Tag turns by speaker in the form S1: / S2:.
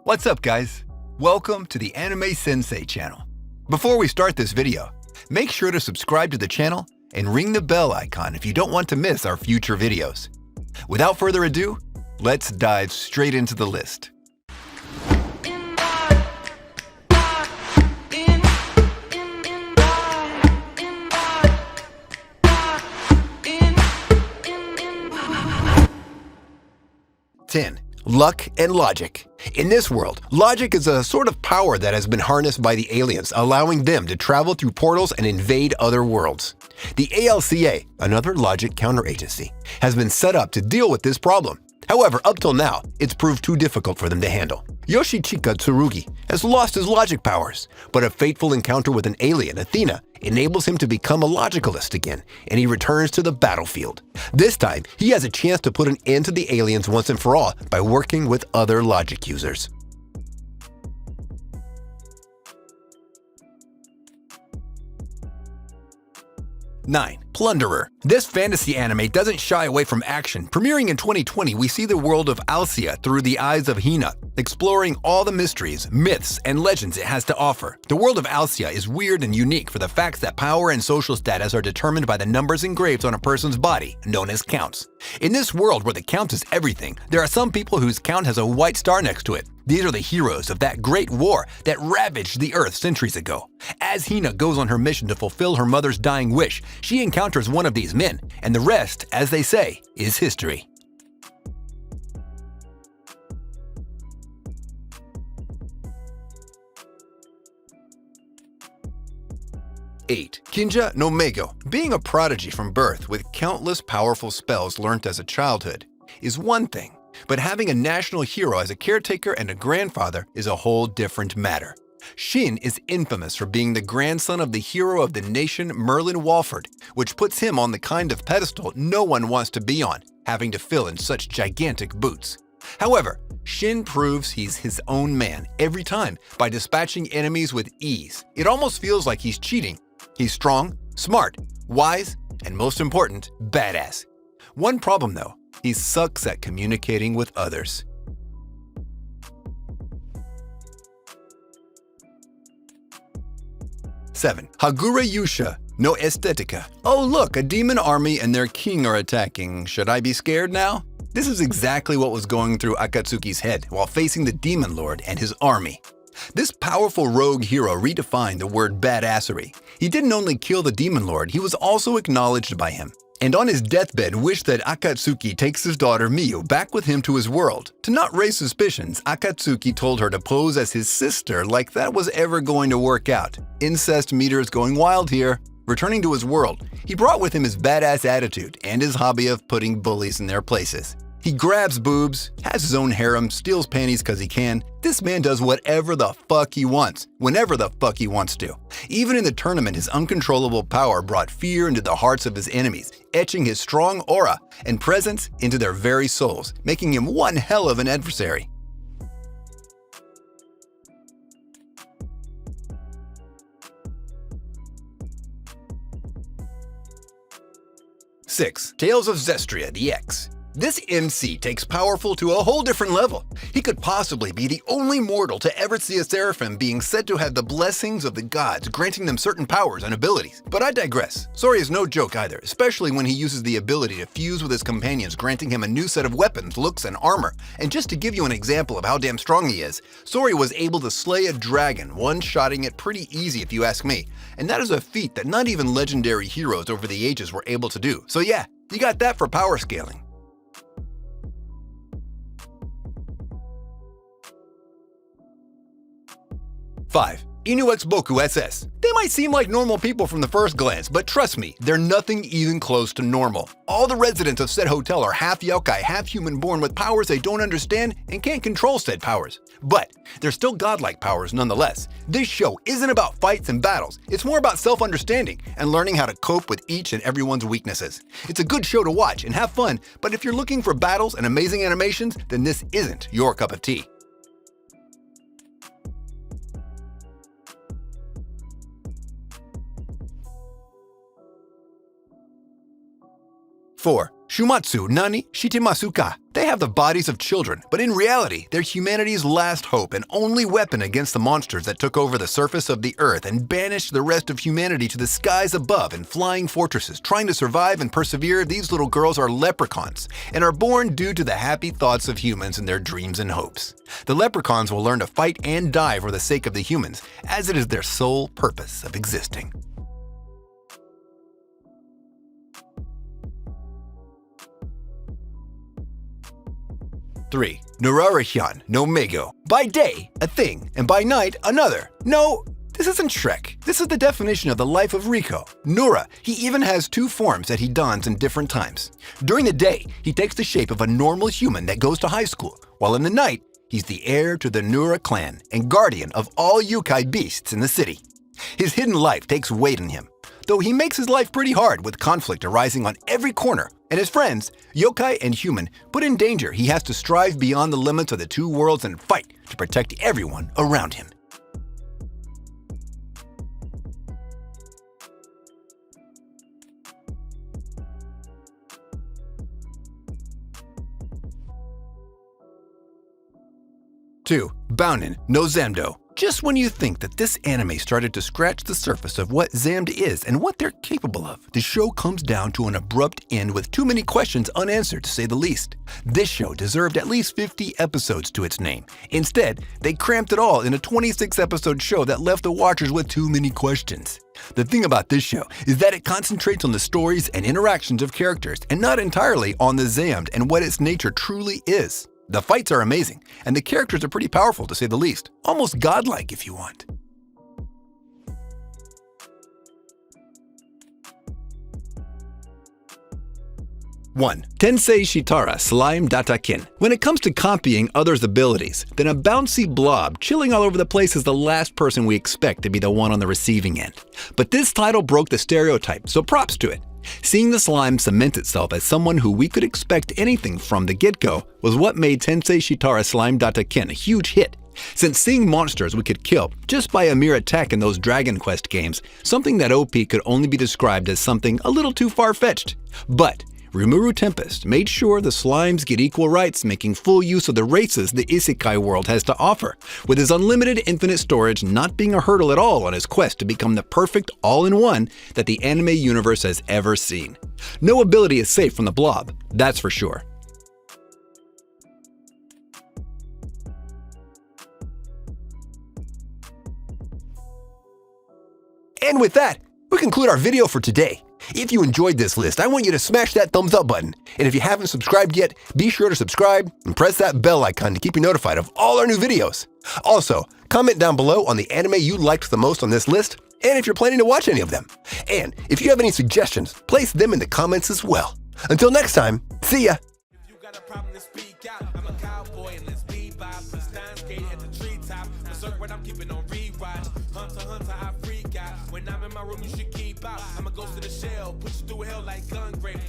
S1: What's up, guys? Welcome to the Anime Sensei channel. Before we start this video, make sure to subscribe to the channel and ring the bell icon if you don't want to miss our future videos. Without further ado, let's dive straight into the list. Ten. Luck and logic. In this world, logic is a sort of power that has been harnessed by the aliens, allowing them to travel through portals and invade other worlds. The ALCA, another logic counteragency, has been set up to deal with this problem. However, up till now, it's proved too difficult for them to handle. Yoshichika Tsurugi has lost his logic powers, but a fateful encounter with an alien, Athena, enables him to become a logicalist again, and he returns to the battlefield. This time, he has a chance to put an end to the aliens once and for all by working with other logic users. 9. Plunderer. This fantasy anime doesn't shy away from action. Premiering in 2020, we see the world of Alcia through the eyes of Hina, exploring all the mysteries, myths, and legends it has to offer. The world of Alcia is weird and unique for the facts that power and social status are determined by the numbers engraved on a person's body, known as counts. In this world where the count is everything, there are some people whose count has a white star next to it. These are the heroes of that great war that ravaged the Earth centuries ago. As Hina goes on her mission to fulfill her mother's dying wish, she encounters one of these men, and the rest, as they say, is history. Eight. Kinja no Meigo. Being a prodigy from birth with countless powerful spells learnt as a childhood is one thing, but having a national hero as a caretaker and a grandfather is a whole different matter. Shin is infamous for being the grandson of the hero of the nation Merlin Walford, which puts him on the kind of pedestal no one wants to be on, having to fill in such gigantic boots. However, Shin proves he's his own man every time by dispatching enemies with ease. It almost feels like he's cheating. He's strong, smart, wise, and most important, badass. One problem though, he sucks at communicating with others. 7. Hagure Yusha no Estetica. Oh look, a demon army and their king are attacking. Should I be scared now? This is exactly what was going through Akatsuki's head while facing the demon lord and his army. This powerful rogue hero redefined the word badassery. He didn't only kill the demon lord, he was also acknowledged by him. And on his deathbed wished that Akatsuki takes his daughter Miyu back with him to his world. To not raise suspicions, Akatsuki told her to pose as his sister like that was ever going to work out. Incest meters going wild here. Returning to his world, he brought with him his badass attitude and his hobby of putting bullies in their places. He grabs boobs, has his own harem, steals panties cause he can. This man does whatever the fuck he wants, whenever the fuck he wants to. Even in the tournament, his uncontrollable power brought fear into the hearts of his enemies, etching his strong aura and presence into their very souls, making him one hell of an adversary. Six. Tales of Zestria, the X. This MC takes powerful to a whole different level. He could possibly be the only mortal to ever see a seraphim being said to have the blessings of the gods, granting them certain powers and abilities. But I digress. Sori is no joke either, especially when he uses the ability to fuse with his companions, granting him a new set of weapons, looks, and armor. And just to give you an example of how damn strong he is, Sori was able to slay a dragon, one-shotting it pretty easy if you ask me. And that is a feat that not even legendary heroes over the ages were able to do. So yeah, you got that for power scaling. 5. Inu X Boku SS. They might seem like normal people from the first glance, but trust me, they're nothing even close to normal. All the residents of said hotel are half yokai, half human born with powers they don't understand and can't control said powers. But they're still godlike powers nonetheless. This show isn't about fights and battles, it's more about self-understanding and learning how to cope with each and everyone's weaknesses. It's a good show to watch and have fun, but if you're looking for battles and amazing animations, then this isn't your cup of tea. 4. Shumatsu nani shitemasu ka? They have the bodies of children, but in reality, they're humanity's last hope and only weapon against the monsters that took over the surface of the earth and banished the rest of humanity to the skies above in flying fortresses. Trying to survive and persevere, these little girls are leprechauns and are born due to the happy thoughts of humans and their dreams and hopes. The leprechauns will learn to fight and die for the sake of the humans, as it is their sole purpose of existing. 3. Nurarihyan no Mego. By day, a thing, and by night, another. No, this isn't Shrek. This is the definition of the life of Rico. Nura, he even has 2 forms that he dons in different times. During the day, he takes the shape of a normal human that goes to high school, while in the night, he's the heir to the Nura clan and guardian of all yokai beasts in the city. His hidden life takes weight in him, though he makes his life pretty hard with conflict arising on every corner, and his friends, yokai and human, put in danger. He has to strive beyond the limits of the 2 worlds and fight to protect everyone around him. Two, Bounin no Zamdo. Just when you think that this anime started to scratch the surface of what Zamd is and what they're capable of, the show comes down to an abrupt end with too many questions unanswered, to say the least. This show deserved at least 50 episodes to its name. Instead, they cramped it all in a 26-episode show that left the watchers with too many questions. The thing about this show is that it concentrates on the stories and interactions of characters and not entirely on the Zamd and what its nature truly is. The fights are amazing, and the characters are pretty powerful to say the least. Almost godlike if you want. One, Tensei Shitara Slime Datakin. When it comes to copying others' abilities, then a bouncy blob chilling all over the place is the last person we expect to be the one on the receiving end. But this title broke the stereotype, so props to it. Seeing the slime cement itself as someone who we could expect anything from the get-go was what made Tensei Shitara Slime Datakin a huge hit. Since seeing monsters we could kill just by a mere attack in those Dragon Quest games, something that OP could only be described as something a little too far-fetched. But Rimuru Tempest made sure the slimes get equal rights, making full use of the races the Isekai world has to offer, with his unlimited infinite storage not being a hurdle at all on his quest to become the perfect all-in-one that the anime universe has ever seen. No ability is safe from the blob, that's for sure. And with that, we conclude our video for today. If you enjoyed this list, I want you to smash that thumbs up button. And if you haven't subscribed yet, be sure to subscribe and press that bell icon to keep you notified of all our new videos. Also, comment down below on the anime you liked the most on this list, and if you're planning to watch any of them. And if you have any suggestions, place them in the comments as well. Until next time, see ya! If you got a problem to speak out, I'm a cowboy and let's bebop. The Steins Gate at the treetop. Berserk what I'm keeping on rewatch. Hunter, I freak out. When I'm in my room, you should keep out. I'm a ghost of the shell, push you through hell like gun grave.